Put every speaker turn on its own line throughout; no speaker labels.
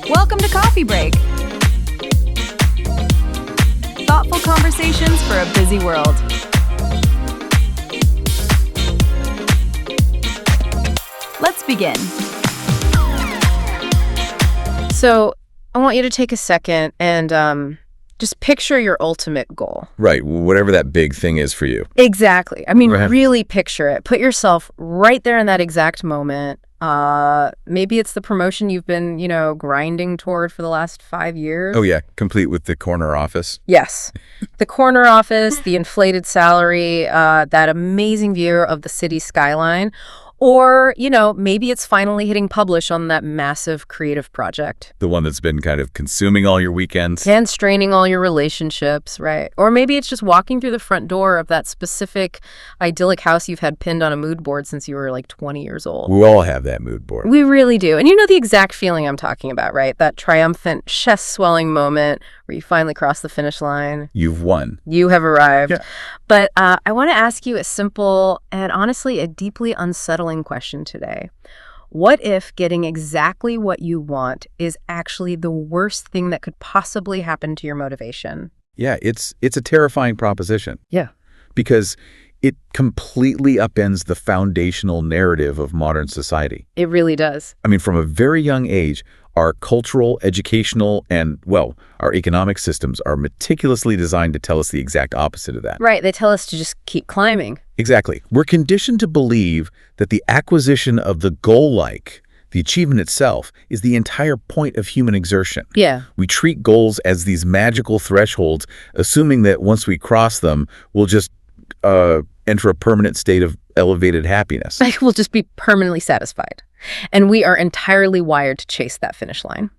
Welcome to Coffee Break. Thoughtful conversations for a busy world. Let's begin.
So I want you to take a second and just picture your ultimate goal.
Right, whatever that big thing is for you.
Exactly. I mean,
Right.
really picture it. Put yourself right there in that exact moment. Maybe it's the promotion you've been, grinding toward for the last 5 years.
Oh yeah, complete with the corner office.
Yes. The corner office, the inflated salary, that amazing view of the city skyline. Or, maybe it's finally hitting publish on that massive creative project.
The one that's been kind of consuming all your weekends.
And straining all your relationships, right? Or maybe it's just walking through the front door of that specific idyllic house you've had pinned on a mood board since you were like 20 years old.
We all have that mood board.
We really do. And you know the exact feeling I'm talking about, right? That triumphant, chest-swelling moment where you finally cross the finish line.
You've won.
You have arrived.
Yeah.
But I want to ask you a simple and honestly a deeply unsettling question today. What if getting exactly what you want is actually the worst thing that could possibly happen to your motivation?
Yeah, it's a terrifying proposition.
Yeah.
Because it completely upends the foundational narrative of modern society.
It really does.
I mean, from a very young age, our cultural, educational, and, our economic systems are meticulously designed to tell us the exact opposite of that.
Right. They tell us to just keep climbing.
Exactly. We're conditioned to believe that the acquisition of the goal-like, the achievement itself, is the entire point of human exertion.
Yeah.
We treat goals as these magical thresholds, assuming that once we cross them, we'll just enter a permanent state of elevated happiness.
Like we'll just be permanently satisfied. And we are entirely wired to chase that finish line.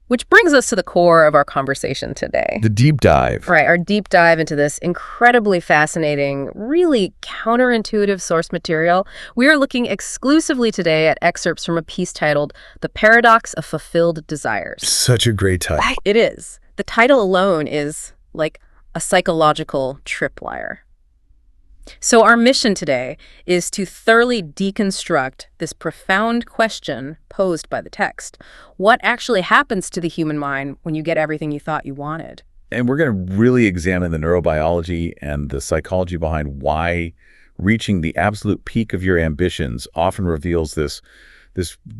Which brings us to the core of our conversation today.
The deep dive.
Right, our deep dive into this incredibly fascinating, really counterintuitive source material. We are looking exclusively today at excerpts from a piece titled The Paradox of Fulfilled Desires.
Such a great title.
It is. The title alone is like a psychological tripwire. So our mission today is to thoroughly deconstruct this profound question posed by the text. What actually happens to the human mind when you get everything you thought you wanted?
And we're going to really examine the neurobiology and the psychology behind why reaching the absolute peak of your ambitions often reveals this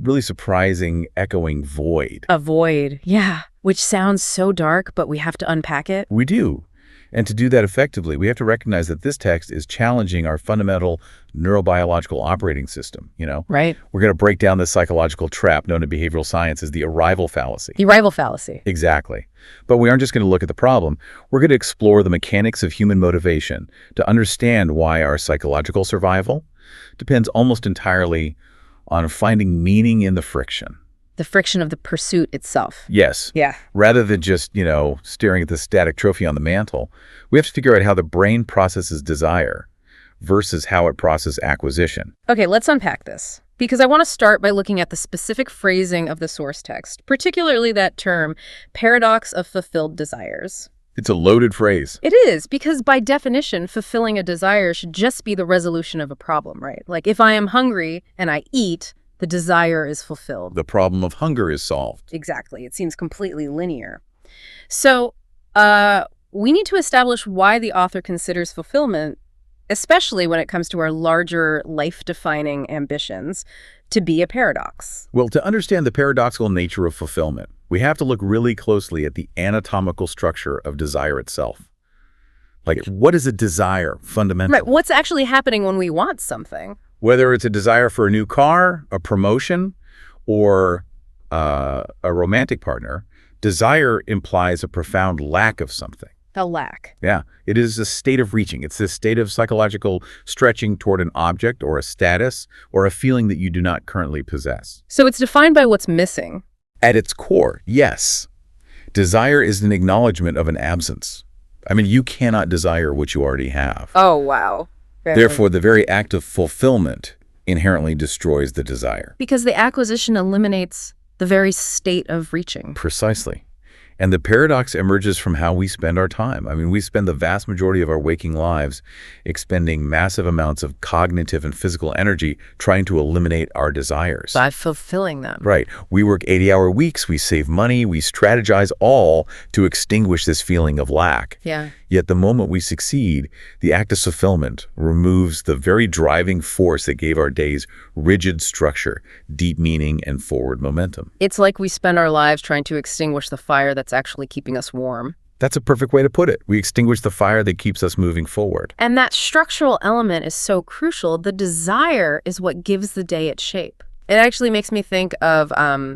really surprising, echoing void.
A void, yeah, which sounds so dark, but we have to unpack it.
We do. And to do that effectively, we have to recognize that this text is challenging our fundamental neurobiological operating system,
Right.
We're going to break down this psychological trap known in behavioral science as the arrival fallacy.
The arrival fallacy.
Exactly. But we aren't just going to look at the problem. We're going to explore the mechanics of human motivation to understand why our psychological survival depends almost entirely on finding meaning in the friction.
The friction of the pursuit itself.
Yes.
Yeah.
Rather than just, staring at the static trophy on the mantle, we have to figure out how the brain processes desire versus how it processes acquisition.
Okay, let's unpack this. Because I want to start by looking at the specific phrasing of the source text, particularly that term, paradox of fulfilled desires.
It's a loaded phrase.
It is, because by definition, fulfilling a desire should just be the resolution of a problem, right? Like if I am hungry and I eat, the desire is fulfilled.
The problem of hunger is solved.
Exactly. It seems completely linear. So we need to establish why the author considers fulfillment, especially when it comes to our larger life-defining ambitions, to be a paradox.
Well, to understand the paradoxical nature of fulfillment, we have to look really closely at the anatomical structure of desire itself. Like, what is a desire fundamentally?
Right. What's actually happening when we want something?
Whether it's a desire for a new car, a promotion, or a romantic partner, desire implies a profound lack of something.
A lack.
Yeah, it is a state of reaching. It's this state of psychological stretching toward an object or a status or a feeling that you do not currently possess.
So it's defined by what's missing.
At its core, yes. Desire is an acknowledgement of an absence. I mean, you cannot desire what you already have.
Oh, wow.
Therefore, the very act of fulfillment inherently destroys the desire.
Because the acquisition eliminates the very state of reaching.
Precisely. And the paradox emerges from how we spend our time. I mean, we spend the vast majority of our waking lives expending massive amounts of cognitive and physical energy trying to eliminate our desires.
By fulfilling them.
Right. We work 80-hour weeks, we save money, we strategize all to extinguish this feeling of lack.
Yeah.
Yet the moment we succeed, the act of fulfillment removes the very driving force that gave our days rigid structure, deep meaning, and forward momentum.
It's like we spend our lives trying to extinguish the fire that's actually keeping us warm.
That's a perfect way to put it. We extinguish the fire that keeps us moving forward.
And that structural element is so crucial. The desire is what gives the day its shape. It actually makes me think of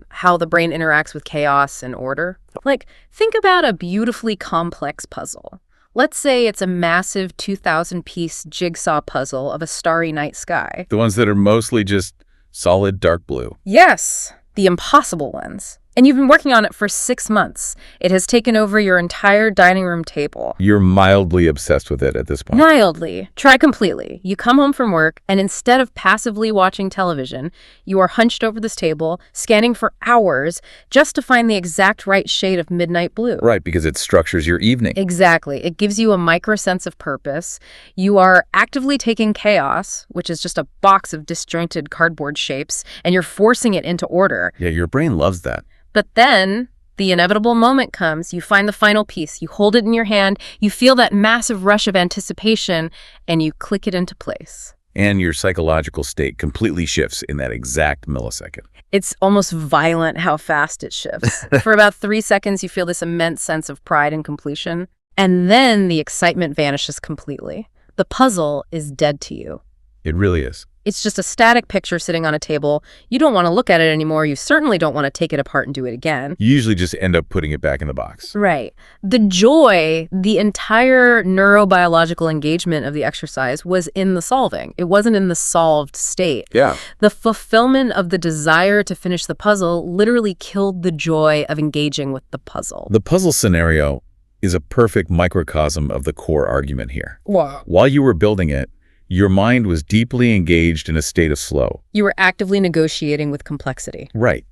how the brain interacts with chaos and order. Like, think about a beautifully complex puzzle. Let's say it's a massive 2,000-piece jigsaw puzzle of a starry night sky.
The ones that are mostly just solid dark blue.
Yes, the impossible ones. And you've been working on it for 6 months. It has taken over your entire dining room table.
You're mildly obsessed with it at this point.
Mildly. Try completely. You come home from work, and instead of passively watching television, you are hunched over this table, scanning for hours just to find the exact right shade of midnight blue.
Right, because it structures your evening.
Exactly. It gives you a micro sense of purpose. You are actively taking chaos, which is just a box of disjointed cardboard shapes, and you're forcing it into order.
Yeah, your brain loves that.
But then the inevitable moment comes. You find the final piece. You hold it in your hand. You feel that massive rush of anticipation, and you click it into place.
And your psychological state completely shifts in that exact millisecond.
It's almost violent how fast it shifts. For about 3 seconds, you feel this immense sense of pride and completion. And then the excitement vanishes completely. The puzzle is dead to you.
It really is.
It's just a static picture sitting on a table. You don't want to look at it anymore. You certainly don't want to take it apart and do it again.
You usually just end up putting it back in the box.
Right. The joy, the entire neurobiological engagement of the exercise was in the solving. It wasn't in the solved state.
Yeah.
The fulfillment of the desire to finish the puzzle literally killed the joy of engaging with the puzzle.
The puzzle scenario is a perfect microcosm of the core argument here.
Wow.
While you were building it, your mind was deeply engaged in a state of slow.
You were actively negotiating with complexity.
Right.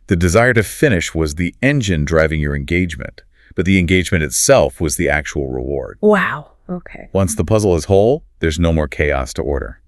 The desire to finish was the engine driving your engagement, but the engagement itself was the actual reward.
Wow. Okay.
Once the puzzle is whole, there's no more chaos to order.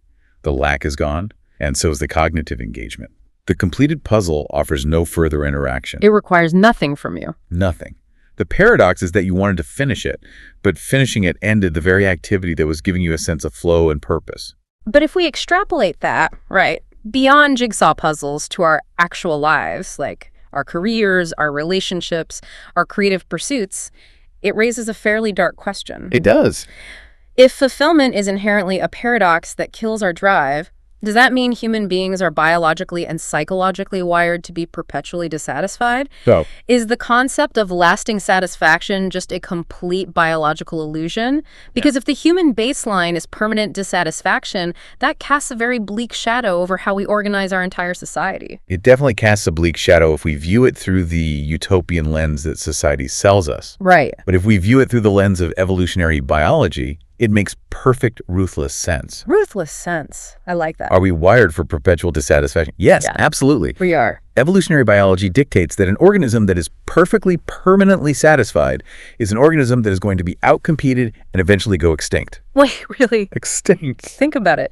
The lack is gone, and so is the cognitive engagement. The completed puzzle offers no further interaction.
It requires nothing from you.
Nothing. The paradox is that you wanted to finish it, but finishing it ended the very activity that was giving you a sense of flow and purpose.
But if we extrapolate that, right, beyond jigsaw puzzles to our actual lives, like our careers, our relationships, our creative pursuits, it raises a fairly dark question.
It does.
If fulfillment is inherently a paradox that kills our drive, does that mean human beings are biologically and psychologically wired to be perpetually dissatisfied?
So,
Is the concept of lasting satisfaction just a complete biological illusion? Because if the human baseline is permanent dissatisfaction, that casts a very bleak shadow over how we organize our entire society.
it definitely casts a bleak shadow if we view it through the utopian lens that society sells us.
Right.
But if we view it through the lens of evolutionary biology, it makes perfect, ruthless sense.
Ruthless sense. I like that.
Are we wired for perpetual dissatisfaction? Yes,
Yeah.
absolutely.
We are.
Evolutionary biology dictates that an organism that is perfectly, permanently satisfied is an organism that is going to be outcompeted and eventually go extinct.
Wait, really?
Extinct?
Think about it.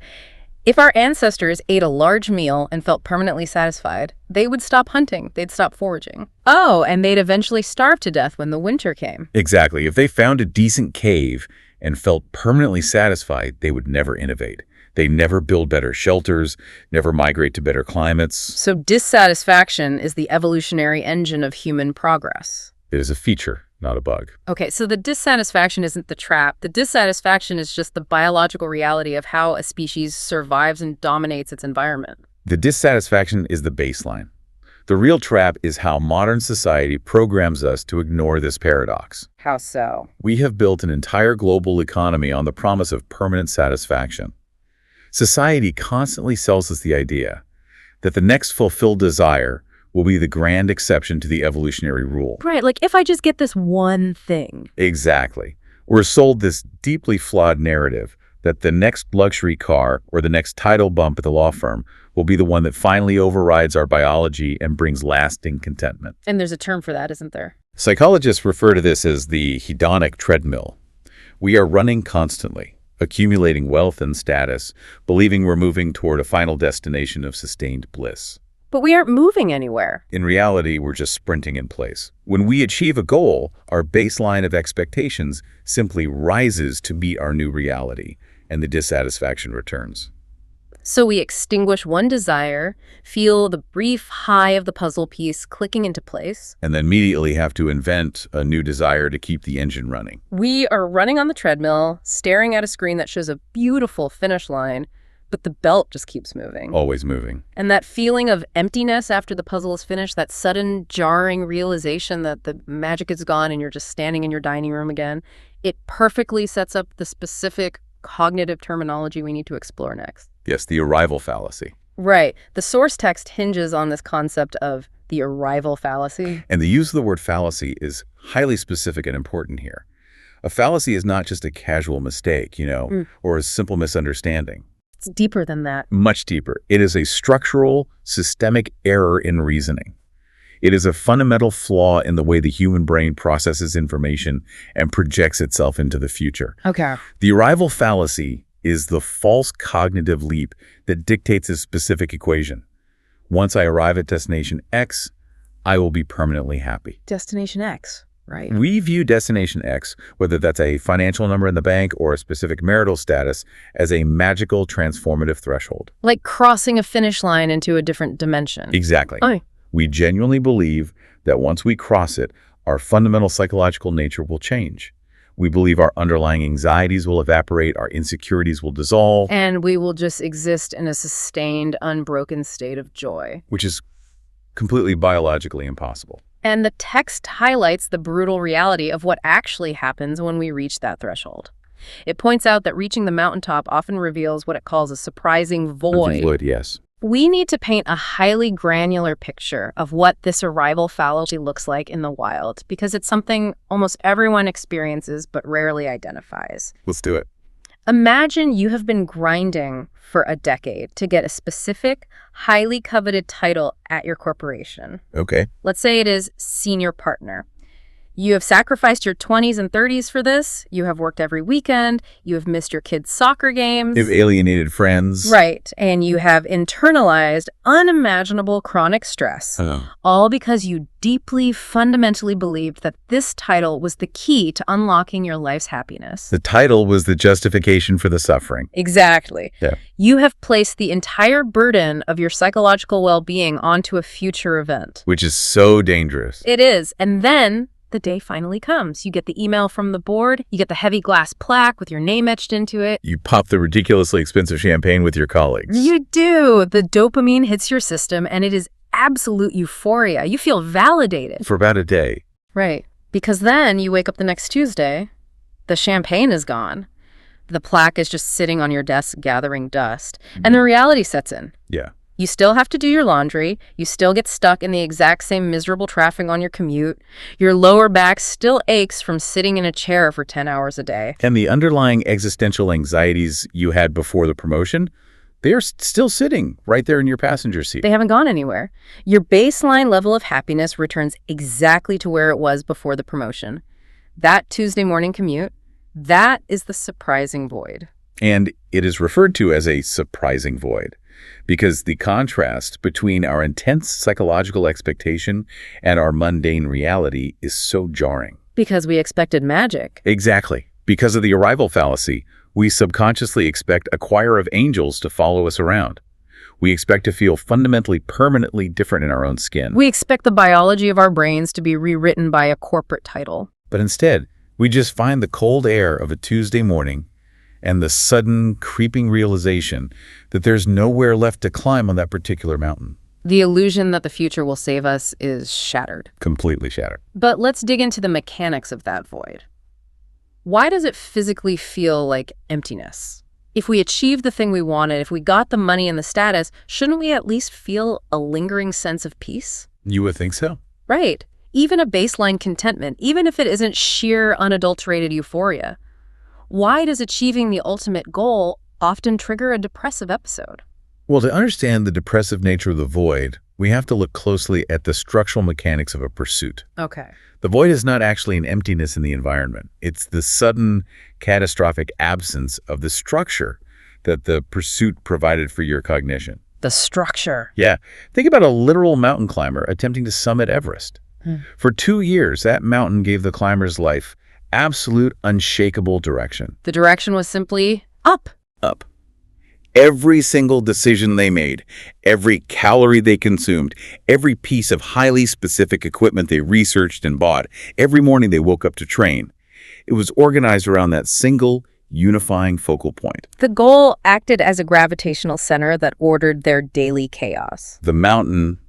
If our ancestors ate a large meal and felt permanently satisfied, they would stop hunting. They'd stop foraging. Oh, and they'd eventually starve to death when the winter came.
Exactly. If they found a decent cave and felt permanently satisfied, they would never innovate. They never build better shelters, never migrate to better climates.
So dissatisfaction is the evolutionary engine of human progress.
It is a feature, not a bug.
Okay, so the dissatisfaction isn't the trap. The dissatisfaction is just the biological reality of how a species survives and dominates its environment.
The dissatisfaction is the baseline. The real trap is how modern society programs us to ignore this paradox.
How so?
We have built an entire global economy on the promise of permanent satisfaction. Society constantly sells us the idea that the next fulfilled desire will be the grand exception to the evolutionary rule.
Right, like if I just get this one thing.
Exactly. We're sold this deeply flawed narrative that the next luxury car or the next title bump at the law firm will be the one that finally overrides our biology and brings lasting contentment.
And there's a term for that, isn't there?
Psychologists refer to this as the hedonic treadmill. We are running constantly, accumulating wealth and status, believing we're moving toward a final destination of sustained bliss.
But we aren't moving anywhere.
In reality, we're just sprinting in place. When we achieve a goal, our baseline of expectations simply rises to meet our new reality, and the dissatisfaction returns.
So we extinguish one desire, feel the brief high of the puzzle piece clicking into place.
And then immediately have to invent a new desire to keep the engine running.
We are running on the treadmill, staring at a screen that shows a beautiful finish line, but the belt just keeps moving.
Always moving.
And that feeling of emptiness after the puzzle is finished, that sudden jarring realization that the magic is gone and you're just standing in your dining room again, it perfectly sets up the specific cognitive terminology we need to explore next.
Yes, the arrival fallacy.
Right. The source text hinges on this concept of the arrival fallacy.
And the use of the word fallacy is highly specific and important here. A fallacy is not just a casual mistake, or a simple misunderstanding.
It's deeper than that.
Much deeper. It is a structural, systemic error in reasoning. It is a fundamental flaw in the way the human brain processes information and projects itself into the future.
Okay.
The arrival fallacy is the false cognitive leap that dictates a specific equation. Once I arrive at destination X, I will be permanently happy.
Destination X, right?
We view destination X, whether that's a financial number in the bank or a specific marital status, as a magical transformative threshold.
Like crossing a finish line into a different dimension.
Exactly.
Oh.
We genuinely believe that once we cross it, our fundamental psychological nature will change. We believe our underlying anxieties will evaporate, our insecurities will dissolve.
And we will just exist in a sustained, unbroken state of joy.
Which is completely biologically impossible.
And the text highlights the brutal reality of what actually happens when we reach that threshold. It points out that reaching the mountaintop often reveals what it calls a surprising void.
Void, yes.
We need to paint a highly granular picture of what this arrival fallacy looks like in the wild, because it's something almost everyone experiences but rarely identifies.
Let's do it.
Imagine you have been grinding for a decade to get a specific, highly coveted title at your corporation.
Okay.
Let's say it is senior partner. You have sacrificed your 20s and 30s for this. You have worked every weekend. You have missed your kids' soccer games.
You've alienated friends.
Right. And you have internalized unimaginable chronic stress. All because you deeply, fundamentally believed that this title was the key to unlocking your life's happiness.
The title was the justification for the suffering.
Exactly.
Yeah.
You have placed the entire burden of your psychological well-being onto a future event.
Which is so dangerous.
It is. And then the day finally comes. You get the email from the board. You get the heavy glass plaque with your name etched into it.
You pop the ridiculously expensive champagne with your colleagues.
You do. The dopamine hits your system, and it is absolute euphoria. You feel validated.
For about a day.
Right. Because then you wake up the next Tuesday, the champagne is gone. The plaque is just sitting on your desk gathering dust. And the reality sets in.
Yeah.
You still have to do your laundry. You still get stuck in the exact same miserable traffic on your commute. Your lower back still aches from sitting in a chair for 10 hours a day.
And the underlying existential anxieties you had before the promotion, they are still sitting right there in your passenger seat.
They haven't gone anywhere. Your baseline level of happiness returns exactly to where it was before the promotion. That Tuesday morning commute, that is the surprising void.
And it is referred to as a surprising void, because the contrast between our intense psychological expectation and our mundane reality is so jarring.
Because we expected magic.
Exactly. Because of the arrival fallacy, we subconsciously expect a choir of angels to follow us around. We expect to feel fundamentally, permanently different in our own skin.
We expect the biology of our brains to be rewritten by a corporate title.
But instead, we just find the cold air of a Tuesday morning and the sudden creeping realization that there's nowhere left to climb on that particular mountain.
The illusion that the future will save us is shattered.
Completely shattered.
But let's dig into the mechanics of that void. Why does it physically feel like emptiness? If we achieved the thing we wanted, if we got the money and the status, shouldn't we at least feel a lingering sense of peace?
You would think so.
Right. Even a baseline contentment, even if it isn't sheer, unadulterated euphoria. Why does achieving the ultimate goal often trigger a depressive episode?
Well, to understand the depressive nature of the void, We have to look closely at the structural mechanics of a pursuit.
Okay.
The void is not actually an emptiness in the environment. It's the sudden, catastrophic absence of the structure that the pursuit provided for your cognition.
The structure.
Yeah. Think about a literal mountain climber attempting to summit Everest. For 2 years, that mountain gave the climber's life absolute, unshakable direction.
The direction was simply up.
Up. Every single decision they made, every calorie they consumed, every piece of highly specific equipment they researched and bought, every morning they woke up to train, it was organized around that single, unifying focal point.
The goal acted as a gravitational center that ordered their daily chaos.
The mountain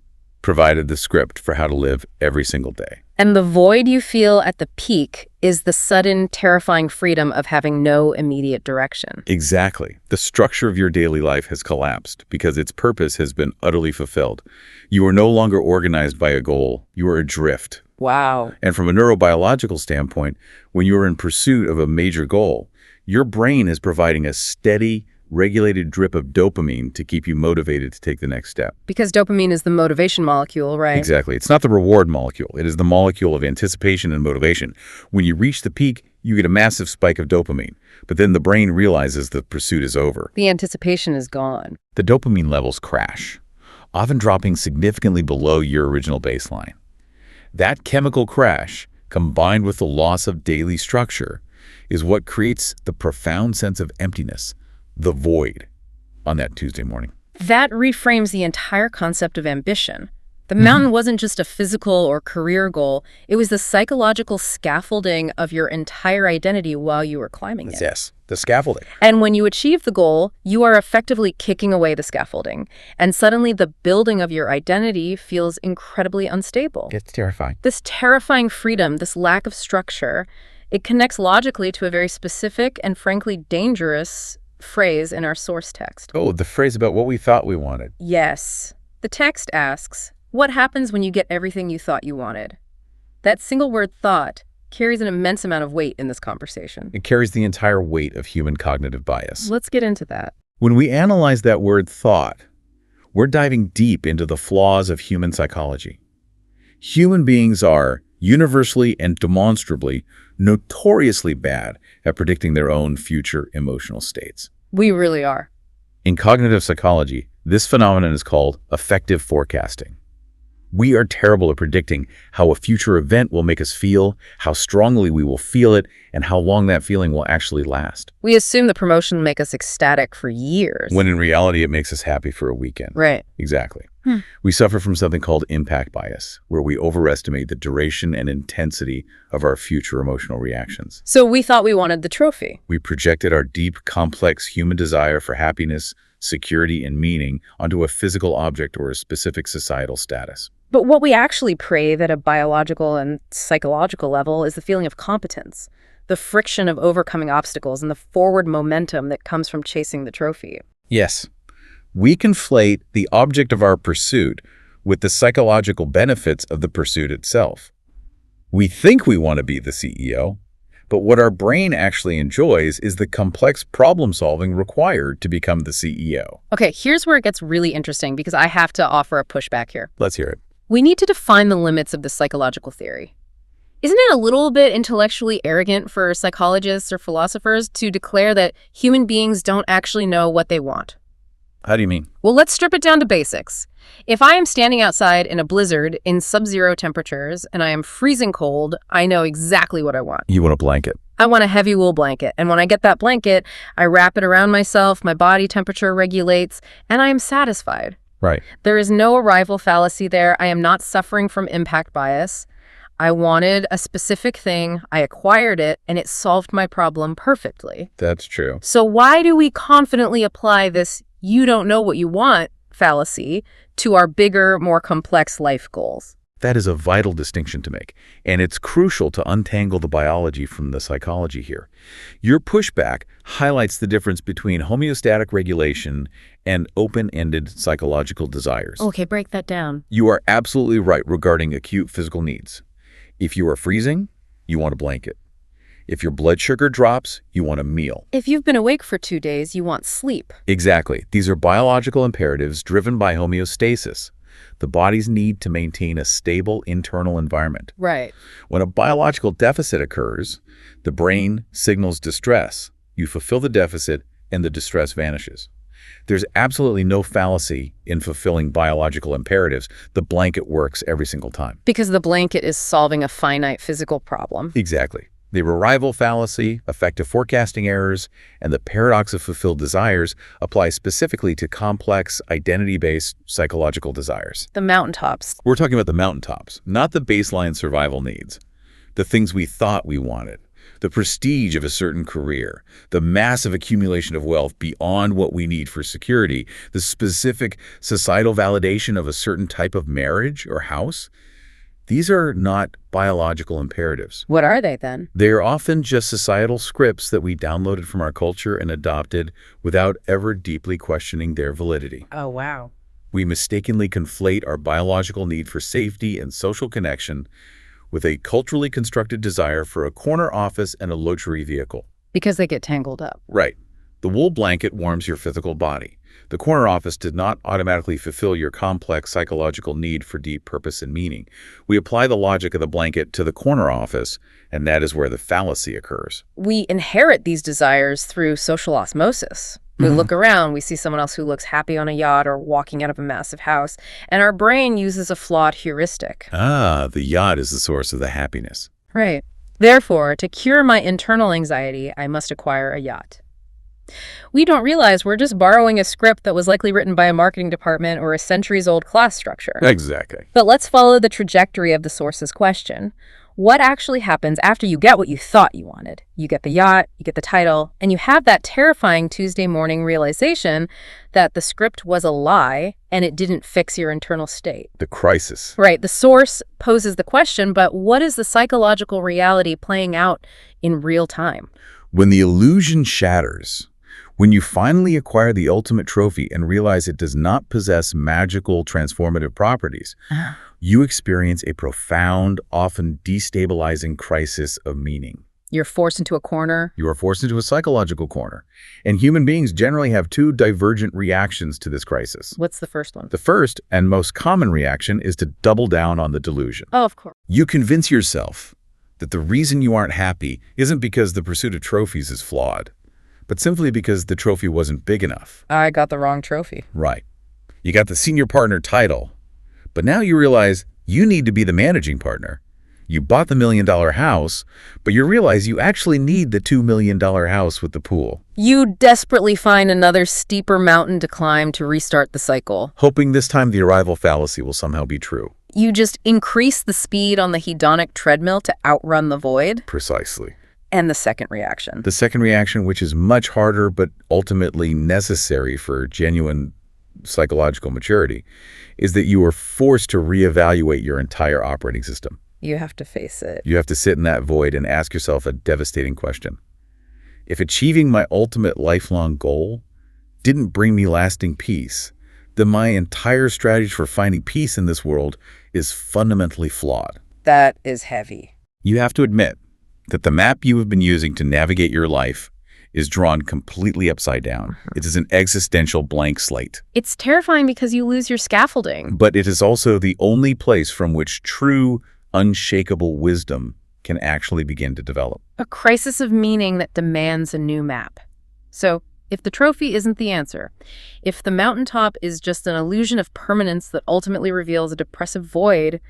provided the script for how to live every single day.
And the void you feel at the peak is the sudden, terrifying freedom of having no immediate direction.
Exactly. The structure of your daily life has collapsed because its purpose has been utterly fulfilled. You are no longer organized by a goal. You are adrift.
Wow.
And from a neurobiological standpoint, when you are in pursuit of a major goal, your brain is providing a steady, regulated drip of dopamine to keep you motivated to take the next step.
Because dopamine is the motivation molecule, right?
Exactly. It's not the reward molecule. It is the molecule of anticipation and motivation. When you reach the peak, you get a massive spike of dopamine. But then the brain realizes the pursuit is over.
The anticipation is gone.
The dopamine levels crash, often dropping significantly below your original baseline. That chemical crash, combined with the loss of daily structure, is what creates the profound sense of emptiness, the void, on that Tuesday morning.
That reframes the entire concept of ambition. The mountain wasn't just a physical or career goal. It was the psychological scaffolding of your entire identity while you were climbing it.
Yes, the scaffolding.
And when you achieve the goal, you are effectively kicking away the scaffolding. And suddenly the building of your identity feels incredibly unstable.
It's terrifying.
This terrifying freedom, this lack of structure, it connects logically to a very specific and frankly dangerous phrase in our source text.
Oh, the phrase about what we thought we wanted.
Yes. The text asks, what happens when you get everything you thought you wanted? That single word thought carries an immense amount of weight in this conversation.
It carries the entire weight of human cognitive bias.
Let's get into that.
When we analyze that word thought, we're diving deep into the flaws of human psychology. Human beings are universally and demonstrably notoriously bad at predicting their own future emotional states.
We really are.
In cognitive psychology, this phenomenon is called affective forecasting. We are terrible at predicting how a future event will make us feel, how strongly we will feel it, and how long that feeling will actually last.
We assume the promotion will make us ecstatic for years.
When in reality, it makes us happy for a weekend.
Right.
Exactly. We suffer from something called impact bias, where we overestimate the duration and intensity of our future emotional reactions.
So we thought we wanted the trophy.
We projected our deep, complex human desire for happiness, security, and meaning onto a physical object or a specific societal status.
But what we actually crave at a biological and psychological level is the feeling of competence, the friction of overcoming obstacles, and the forward momentum that comes from chasing the trophy.
Yes. We conflate the object of our pursuit with the psychological benefits of the pursuit itself. We think we want to be the CEO, but what our brain actually enjoys is the complex problem-solving required to become the CEO.
Okay, here's where it gets really interesting because I have to offer a pushback here.
Let's hear it.
We need to define the limits of this psychological theory. Isn't it a little bit intellectually arrogant for psychologists or philosophers to declare that human beings don't actually know what they want?
How do you mean?
Well, let's strip it down to basics. If I am standing outside in a blizzard in sub-zero temperatures and I am freezing cold, I know exactly what I want.
You want a blanket.
I want a heavy wool blanket. And when I get that blanket, I wrap it around myself, my body temperature regulates, and I am satisfied.
Right.
There is no arrival fallacy there. I am not suffering from impact bias. I wanted a specific thing, I acquired it, and it solved my problem perfectly.
That's true.
So why do we confidently apply this "you don't know what you want" fallacy to our bigger, more complex life goals?
That is a vital distinction to make, and it's crucial to untangle the biology from the psychology here. Your pushback highlights the difference between homeostatic regulation and open-ended psychological desires.
Okay, break that down.
You are absolutely right regarding acute physical needs. If you are freezing, you want a blanket. If your blood sugar drops, you want a meal.
If you've been awake for 2 days, you want sleep.
Exactly. These are biological imperatives driven by homeostasis. the body's need to maintain a stable internal environment.
Right.
When a biological deficit occurs, the brain signals distress. You fulfill the deficit, and the distress vanishes. There's absolutely no fallacy in fulfilling biological imperatives. The blanket works every single time.
Because the blanket is solving a finite physical problem.
Exactly. The arrival fallacy, effective forecasting errors, and the paradox of fulfilled desires apply specifically to complex, identity-based psychological desires.
The mountaintops.
We're talking about the mountaintops, not the baseline survival needs. The things we thought we wanted. The prestige of a certain career, the massive accumulation of wealth beyond what we need for security, the specific societal validation of a certain type of marriage or house. These are not biological imperatives.
What are they then?
They are often just societal scripts that we downloaded from our culture and adopted without ever deeply questioning their validity.
Oh, wow.
We mistakenly conflate our biological need for safety and social connection with a culturally constructed desire for a corner office and a luxury vehicle.
Because they get tangled up.
Right. The wool blanket warms your physical body. The corner office did not automatically fulfill your complex psychological need for deep purpose and meaning. We apply the logic of the blanket to the corner office, and that is where the fallacy occurs.
We inherit these desires through social osmosis. We look around, we see someone else who looks happy on a yacht or walking out of a massive house, and our brain uses a flawed heuristic.
Ah, the yacht is the source of the happiness.
Right. Therefore, to cure my internal anxiety, I must acquire a yacht. We don't realize we're just borrowing a script that was likely written by a marketing department or a centuries-old class structure.
Exactly.
But let's follow the trajectory of the source's question. What actually happens after you get what you thought you wanted? You get the yacht, you get the title, and you have that terrifying Tuesday morning realization that the script was a lie and it didn't fix your internal state.
The crisis.
Right. The source poses the question, but what is the psychological reality playing out in real time?
When the illusion shatters, when you finally acquire the ultimate trophy and realize it does not possess magical transformative properties, you experience a profound, often destabilizing crisis of meaning.
You're forced into a corner.
You are forced into a psychological corner. And human beings generally have two divergent reactions to this crisis.
What's the first one?
The first and most common reaction is to double down on the delusion.
Oh, of course.
You convince yourself that the reason you aren't happy isn't because the pursuit of trophies is flawed, but simply because the trophy wasn't big enough.
I got the wrong trophy.
Right. You got the senior partner title, but now you realize you need to be the managing partner. You bought the $1 million house, but you realize you actually need the $2 million house with the pool.
You desperately find another steeper mountain to climb to restart the cycle.
Hoping this time the arrival fallacy will somehow be true.
You just increase the speed on the hedonic treadmill to outrun the void.
Precisely.
And the second reaction.
The second reaction, which is much harder but ultimately necessary for genuine psychological maturity, is that you are forced to reevaluate your entire operating system.
You have to face it.
You have to sit in that void and ask yourself a devastating question. If achieving my ultimate lifelong goal didn't bring me lasting peace, then my entire strategy for finding peace in this world is fundamentally flawed.
That is heavy.
You have to admit that the map you have been using to navigate your life is drawn completely upside down. It is an existential blank slate.
It's terrifying because you lose your scaffolding.
But it is also the only place from which true, unshakable wisdom can actually begin to develop.
A crisis of meaning that demands a new map. So, if the trophy isn't the answer, if the mountaintop is just an illusion of permanence that ultimately reveals a depressive void,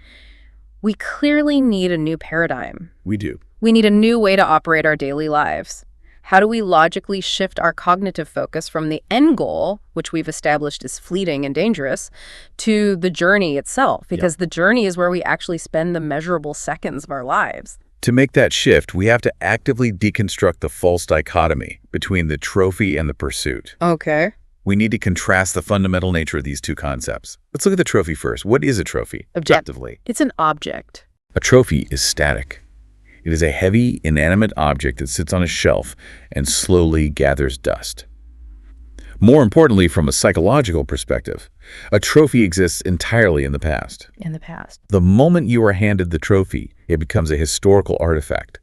we clearly need a new paradigm.
We do.
We need a new way to operate our daily lives. How do we logically shift our cognitive focus from the end goal, which we've established is fleeting and dangerous, to the journey itself? Because the journey is where we actually spend the measurable seconds of our lives.
To make that shift, we have to actively deconstruct the false dichotomy between the trophy and the pursuit.
Okay.
We need to contrast the fundamental nature of these two concepts. Let's look at the trophy first. What is a trophy, objectively?
It's an object.
A trophy is static. It is a heavy, inanimate object that sits on a shelf and slowly gathers dust. More importantly, from a psychological perspective, a trophy exists entirely in the past.
In the past.
The moment you are handed the trophy, it becomes a historical artifact.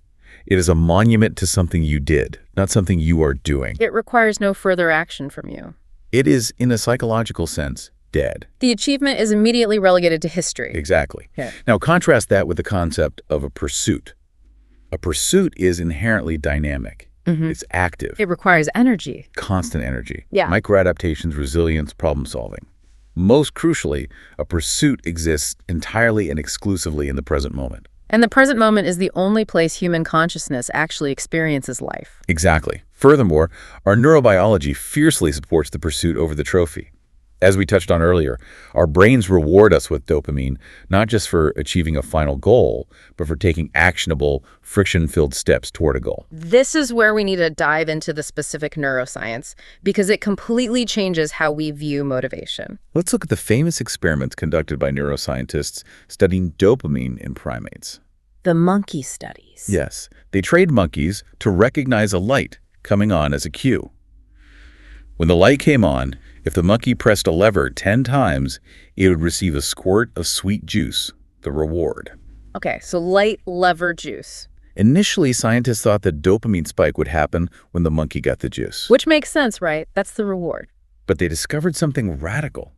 It is a monument to something you did, not something you are doing.
It requires no further action from you.
It is, in a psychological sense, dead.
The achievement is immediately relegated to history.
Exactly.
Yeah.
Now, contrast that with the concept of a pursuit. A pursuit is inherently dynamic. It's active,
It requires energy.
constant energy,
Yeah.
microadaptations, resilience, problem solving. Most crucially, a pursuit exists entirely and exclusively in the present moment.
And the present moment is the only place human consciousness actually experiences life.
Exactly. Furthermore, our neurobiology fiercely supports the pursuit over the trophy. As we touched on earlier, our brains reward us with dopamine, not just for achieving a final goal, but for taking actionable, friction-filled steps toward a goal.
This is where we need to dive into the specific neuroscience, because it completely changes how we view motivation.
Let's look at the famous experiments conducted by neuroscientists studying dopamine in primates.
The monkey studies.
Yes, they trained monkeys to recognize a light coming on as a cue. When the light came on, if the monkey pressed a lever 10 times, it would receive a squirt of sweet juice, the reward.
Okay, so light lever juice.
Initially, scientists thought the dopamine spike would happen when the monkey got the juice.
Which makes sense, right? That's the reward.
But they discovered something radical.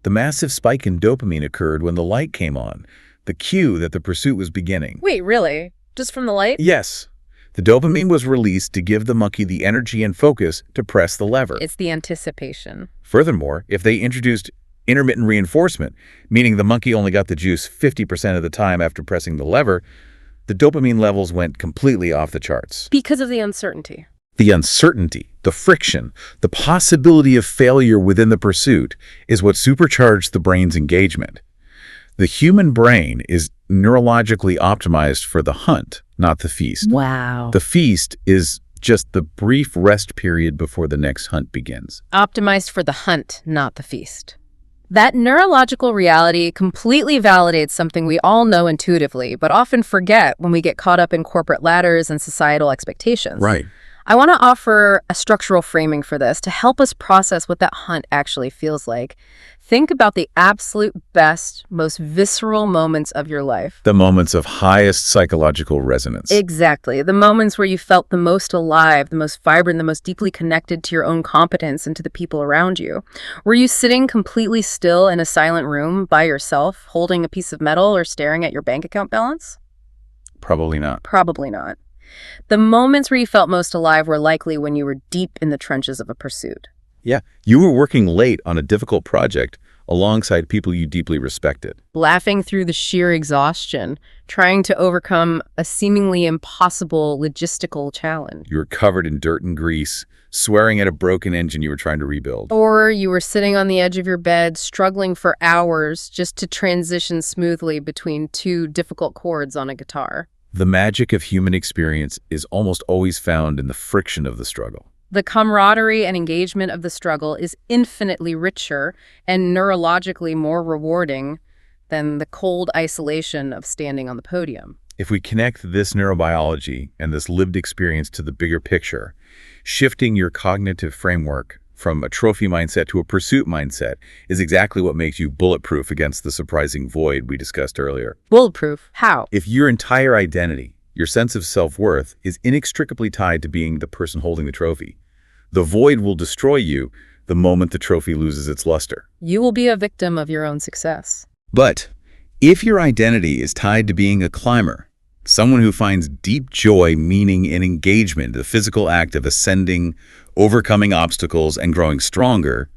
The massive spike in dopamine occurred when the light came on, the cue that the pursuit was beginning.
Wait, really? Just from the light?
Yes. The dopamine was released to give the monkey the energy and focus to press the lever.
It's the anticipation.
Furthermore, if they introduced intermittent reinforcement, meaning the monkey only got the juice 50% of the time after pressing the lever, the dopamine levels went completely off the charts.
Because of the uncertainty.
The uncertainty, the friction, the possibility of failure within the pursuit is what supercharged the brain's engagement. The human brain is neurologically optimized for the hunt, not the feast.
Wow.
The feast is just the brief rest period before the next hunt begins.
Optimized for the hunt, not the feast. That neurological reality completely validates something we all know intuitively, but often forget when we get caught up in corporate ladders and societal expectations.
Right.
I want to offer a structural framing for this to help us process what that hunt actually feels like. Think about the absolute best, most visceral moments of your life.
The moments of highest psychological resonance.
Exactly. The moments where you felt the most alive, the most vibrant, the most deeply connected to your own competence and to the people around you. Were you sitting completely still in a silent room by yourself, holding a piece of metal or staring at your bank account balance?
Probably not.
Probably not. The moments where you felt most alive were likely when you were deep in the trenches of a pursuit.
Yeah, you were working late on a difficult project alongside people you deeply respected.
Laughing through the sheer exhaustion, trying to overcome a seemingly impossible logistical challenge.
You were covered in dirt and grease, swearing at a broken engine you were trying to rebuild.
Or you were sitting on the edge of your bed, struggling for hours just to transition smoothly between two difficult chords on a guitar.
The magic of human experience is almost always found in the friction of the struggle.
The camaraderie and engagement of the struggle is infinitely richer and neurologically more rewarding than the cold isolation of standing on the podium.
If we connect this neurobiology and this lived experience to the bigger picture, shifting your cognitive framework from a trophy mindset to a pursuit mindset is exactly what makes you bulletproof against the surprising void we discussed earlier.
Bulletproof? How?
If your entire identity, your sense of self-worth, is inextricably tied to being the person holding the trophy, the void will destroy you the moment the trophy loses its luster.
You will be a victim of your own success.
But if your identity is tied to being a climber, someone who finds deep joy, meaning, and engagement, the physical act of ascending, overcoming obstacles, and growing stronger,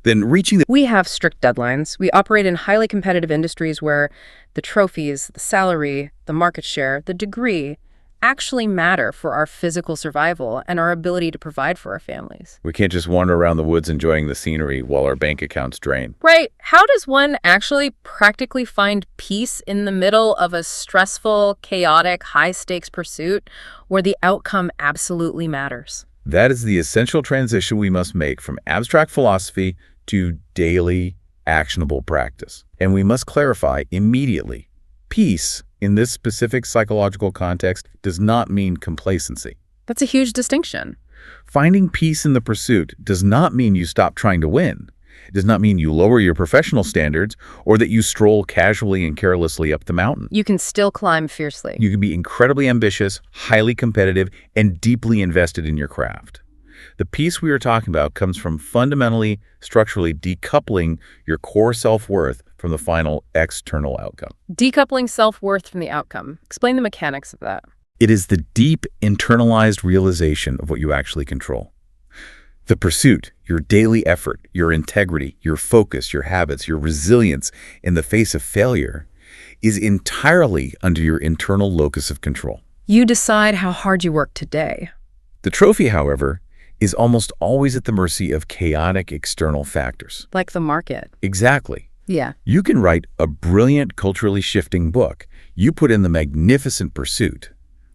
then reaching the...
We have strict deadlines. We operate in highly competitive industries where the trophies, the salary, the market share, the degree actually matter for our physical survival and our ability to provide for our families.
We can't just wander around the woods enjoying the scenery while our bank accounts drain.
Right. How does one actually practically find peace in the middle of a stressful, chaotic, high-stakes pursuit where the outcome absolutely matters?
That is the essential transition we must make from abstract philosophy to daily, actionable practice. And we must clarify immediately, peace in this specific psychological context does not mean complacency.
That's a huge distinction.
Finding peace in the pursuit does not mean you stop trying to win. It does not mean you lower your professional standards or that you stroll casually and carelessly up the mountain.
You can still climb fiercely.
You can be incredibly ambitious, highly competitive, and deeply invested in your craft. The peace we are talking about comes from fundamentally, structurally decoupling your core self-worth from the final external outcome.
Decoupling self-worth from the outcome. Explain the mechanics of that.
It is the deep, internalized realization of what you actually control. The pursuit, your daily effort, your integrity, your focus, your habits, your resilience in the face of failure is entirely under your internal locus of control.
You decide how hard you work today.
The trophy, however, is almost always at the mercy of chaotic external factors.
Like the market.
Exactly.
Yeah.
You can write a brilliant, culturally shifting book. You put in the magnificent pursuit,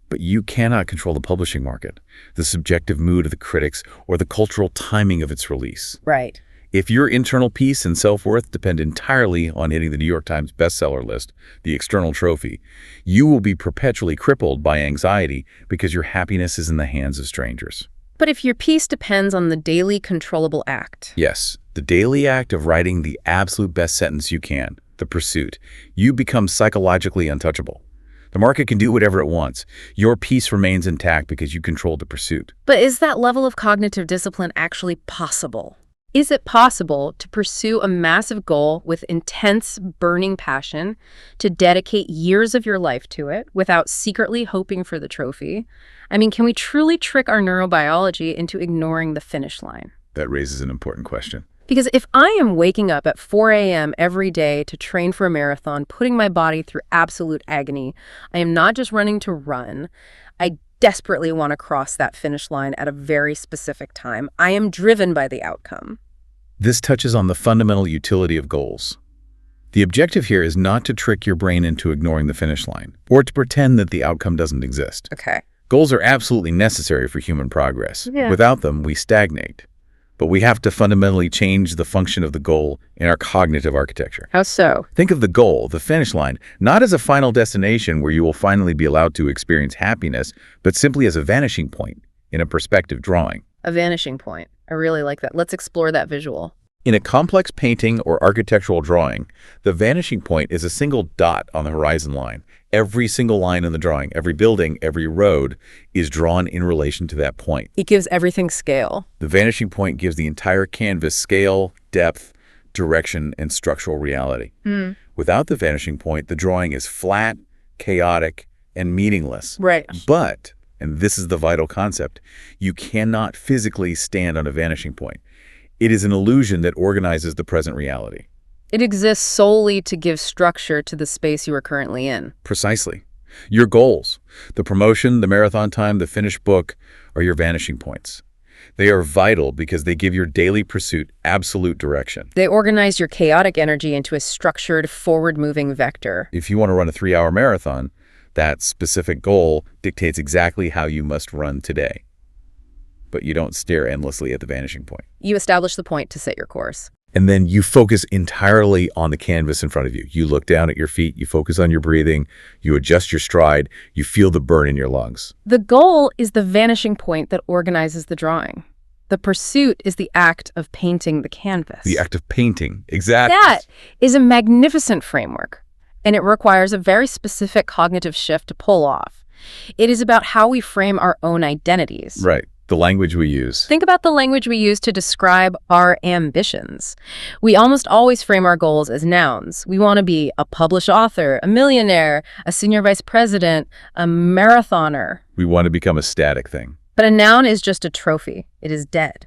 but you cannot control the publishing market, the subjective mood of the critics, or the cultural timing of its release.
Right.
If your internal peace and self-worth depend entirely on hitting the New York Times bestseller list, the external trophy, you will be perpetually crippled by anxiety because your happiness is in the hands of strangers.
But if your peace depends on the daily controllable act.
Yes, the daily act of writing the absolute best sentence you can, the pursuit, you become psychologically untouchable. The market can do whatever it wants. Your peace remains intact because you control the pursuit.
But is that level of cognitive discipline actually possible? Is it possible to pursue a massive goal with intense, burning passion, to dedicate years of your life to it without secretly hoping for the trophy? I mean, can we truly trick our neurobiology into ignoring the finish line?
That raises an important question.
Because if I am waking up at 4 a.m. every day to train for a marathon, putting my body through absolute agony, I am not just running to run. I desperately want to cross that finish line at a very specific time. I am driven by the outcome.
This touches on the fundamental utility of goals. The objective here is not to trick your brain into ignoring the finish line, or to pretend that the outcome doesn't exist.
Okay.
Goals are absolutely necessary for human progress.
Yeah.
Without them, we stagnate. But we have to fundamentally change the function of the goal in our cognitive architecture.
How so?
Think of the goal, the finish line, not as a final destination where you will finally be allowed to experience happiness, but simply as a vanishing point in a perspective drawing.
A vanishing point. I really like that. Let's explore that visual.
In a complex painting or architectural drawing, the vanishing point is a single dot on the horizon line. Every single line in the drawing, every building, every road is drawn in relation to that point.
It gives everything scale.
The vanishing point gives the entire canvas scale, depth, direction, and structural reality. Without the vanishing point, the drawing is flat, chaotic, and meaningless.
Right.
But, and this is the vital concept, you cannot physically stand on a vanishing point. It is an illusion that organizes the present reality.
It exists solely to give structure to the space you are currently in.
Precisely. Your goals, the promotion, the marathon time, the finished book, are your vanishing points. They are vital because they give your daily pursuit absolute direction.
They organize your chaotic energy into a structured, forward-moving vector.
If you want to run a 3-hour marathon, that specific goal dictates exactly how you must run today. But you don't stare endlessly at the vanishing point.
You establish the point to set your course.
And then you focus entirely on the canvas in front of you. You look down at your feet, you focus on your breathing, you adjust your stride, you feel the burn in your lungs.
The goal is the vanishing point that organizes the drawing. The pursuit is the act of painting the canvas.
The act of painting, exactly.
That is a magnificent framework, and it requires a very specific cognitive shift to pull off. It is about how we frame our own identities.
Right. The language we use.
Think about the language we use to describe our ambitions. We almost always frame our goals as nouns. We want to be a published author, a millionaire, a senior vice president, a marathoner.
We want to become a static thing.
But a noun is just a trophy. It is dead.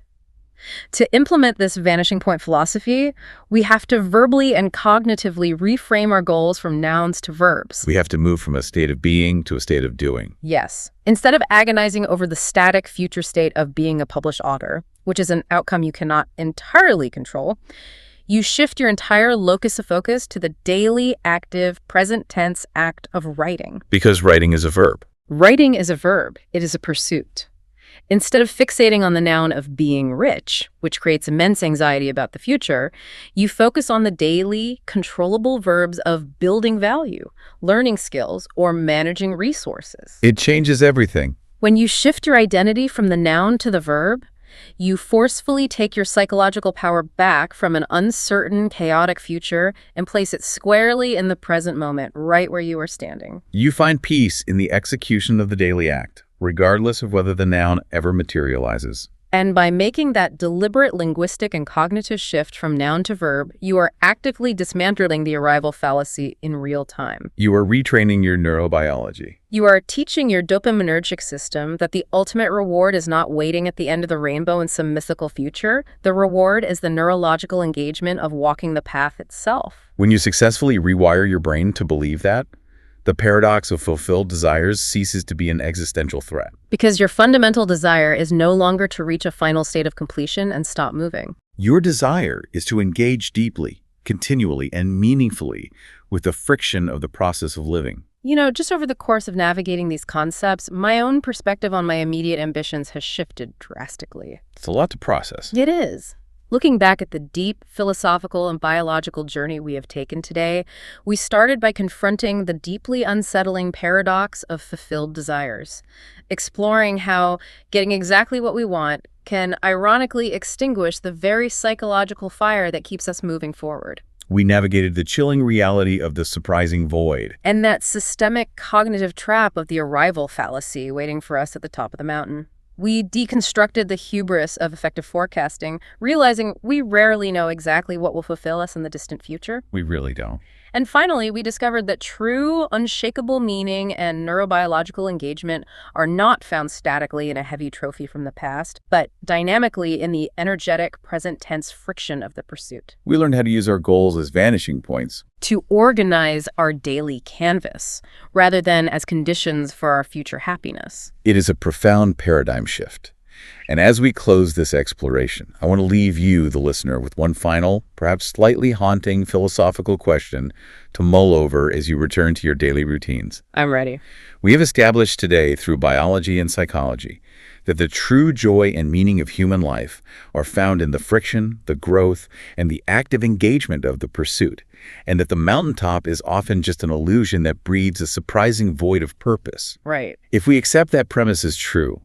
To implement this vanishing point philosophy, we have to verbally and cognitively reframe our goals from nouns to verbs.
We have to move from a state of being to a state of doing.
Yes. Instead of agonizing over the static future state of being a published author, which is an outcome you cannot entirely control, you shift your entire locus of focus to the daily, active, present tense act of writing.
Because writing is a verb.
Writing is a verb. It is a pursuit. Instead of fixating on the noun of being rich, which creates immense anxiety about the future, you focus on the daily, controllable verbs of building value, learning skills, or managing resources.
It changes everything.
When you shift your identity from the noun to the verb, you forcefully take your psychological power back from an uncertain, chaotic future and place it squarely in the present moment, right where you are standing.
You find peace in the execution of the daily act, regardless of whether the noun ever materializes.
And by making that deliberate linguistic and cognitive shift from noun to verb, you are actively dismantling the arrival fallacy in real time.
You are retraining your neurobiology.
You are teaching your dopaminergic system that the ultimate reward is not waiting at the end of the rainbow in some mythical future. The reward is the neurological engagement of walking the path itself.
When you successfully rewire your brain to believe that, the paradox of fulfilled desires ceases to be an existential threat.
Because your fundamental desire is no longer to reach a final state of completion and stop moving.
Your desire is to engage deeply, continually, and meaningfully with the friction of the process of living.
You know, just over the course of navigating these concepts, my own perspective on my immediate ambitions has shifted drastically.
It's a lot to process.
It is. Looking back at the deep philosophical and biological journey we have taken today, we started by confronting the deeply unsettling paradox of fulfilled desires, exploring how getting exactly what we want can ironically extinguish the very psychological fire that keeps us moving forward.
We navigated the chilling reality of the surprising void.
And that systemic cognitive trap of the arrival fallacy waiting for us at the top of the mountain. We deconstructed the hubris of effective forecasting, realizing we rarely know exactly what will fulfill us in the distant future.
We really don't.
And finally, we discovered that true, unshakable meaning and neurobiological engagement are not found statically in a heavy trophy from the past, but dynamically in the energetic, present-tense friction of the pursuit.
We learned how to use our goals as vanishing points.
To organize our daily canvas, rather than as conditions for our future happiness.
It is a profound paradigm shift. And as we close this exploration, I want to leave you, the listener, with one final, perhaps slightly haunting philosophical question to mull over as you return to your daily routines.
I'm ready.
We have established today through biology and psychology that the true joy and meaning of human life are found in the friction, the growth, and the active engagement of the pursuit, and that the mountaintop is often just an illusion that breeds a surprising void of purpose.
Right.
If we accept that premise as true,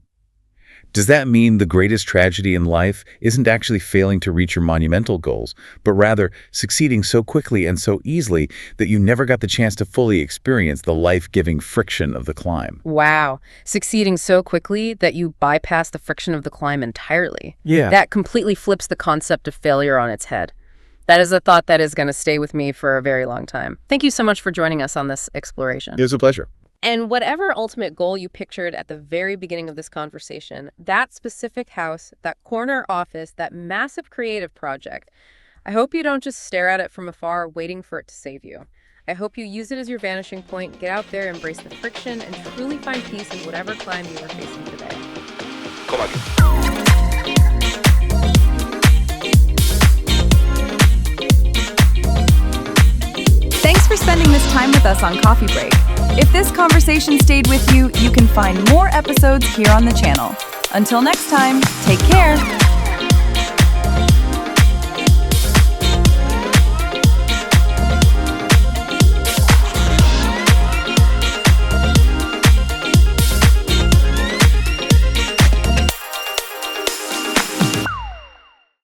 does that mean the greatest tragedy in life isn't actually failing to reach your monumental goals, but rather succeeding so quickly and so easily that you never got the chance to fully experience the life-giving friction of the climb?
Wow. Succeeding so quickly that you bypass the friction of the climb entirely.
Yeah.
That completely flips the concept of failure on its head. That is a thought that is going to stay with me for a very long time. Thank you so much for joining us on this exploration.
It was a pleasure.
And whatever ultimate goal you pictured at the very beginning of this conversation, that specific house, that corner office, that massive creative project, I hope you don't just stare at it from afar waiting for it to save you. I hope you use it as your vanishing point, get out there, embrace the friction, and truly find peace in whatever climb you are facing today.
Come on.
Thanks for spending this time with us on Coffee Break. If this conversation stayed with you, you can find more episodes here on the channel. Until next time, take care.